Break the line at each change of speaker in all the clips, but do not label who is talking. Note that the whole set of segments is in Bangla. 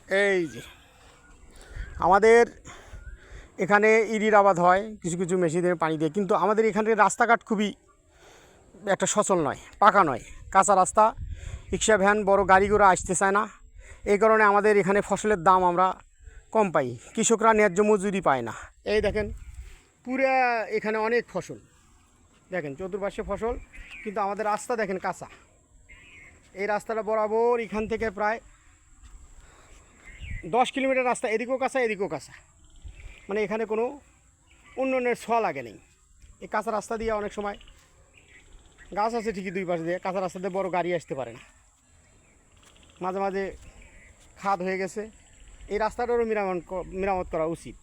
এই যে আমাদের এখানে ইরির আবাদ হয় কিছু কিছু মেশিনের পানি দিয়ে, কিন্তু আমাদের এখানের রাস্তাঘাট খুবই একটা সচল নয়, পাকা নয়, কাঁচা রাস্তা, রিক্সা ভ্যান বড় গাড়িগুলো আসতে চায় না। এই কারণে আমাদের এখানে ফসলের দাম আমরা কম পাই, কৃষকরা ন্যায্য মজুরি পায় না। এই দেখেন পুরা এখানে অনেক ফসল, দেখেন চতুর্পাশে ফসল, কিন্তু আমাদের রাস্তা দেখেন কাঁচা। এই রাস্তাটা বরাবর এখান থেকে প্রায় 10 কিলোমিটার রাস্তা, এদিকেও কাঁচা এদিকেও কাঁচা, মানে এখানে কোনো উন্নয়নের ছোঁয়া লাগে নেই। এই কাঁচা রাস্তা দিয়ে অনেক সময় গাছ আছে ঠিকই দুই পাশে দিয়ে, কাঁচা রাস্তা দিয়ে বড় গাড়ি আসতে পারে না, মাঝে মাঝে খাদ হয়ে গেছে। এই রাস্তাটারও মেরামত করা উচিত।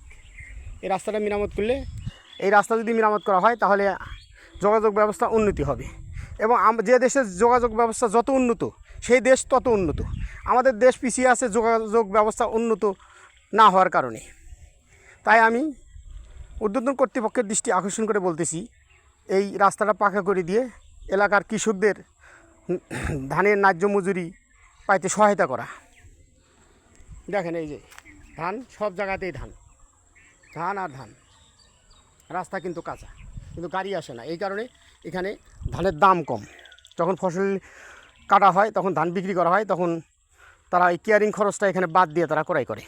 এই রাস্তাটা মেরামত করলে, এই রাস্তা যদি মেরামত করা হয় তাহলে যোগাযোগ ব্যবস্থা উন্নতি হবে, এবং যে দেশের যোগাযোগ ব্যবস্থা যত উন্নত সেই দেশ তত উন্নত। আমাদের দেশ পিছিয়ে আছে যোগাযোগ ব্যবস্থা উন্নত না হওয়ার কারণে। তাই আমি ঊর্ধ্বতন কর্তৃপক্ষের দৃষ্টি আকর্ষণ করে বলতেছি, এই রাস্তাটা পাকা করে দিয়ে এলাকার কৃষকদের ধানের ন্যায্য মজুরি পাইতে সহায়তা করা। দেখেন এই যে ধান, সব জায়গাতেই ধান, ধান আর ধান, রাস্তা কিন্তু কাঁচা, কিন্তু গাড়ি আসে না। এই কারণে এখানে ধানের দাম কম। যখন ফসল কাটা হয় তখন ধান বিক্রি করা হয়, তখন তারা এই কেয়ারিং খরচটা এখানে বাদ দিয়ে তারা ক্রয় করে।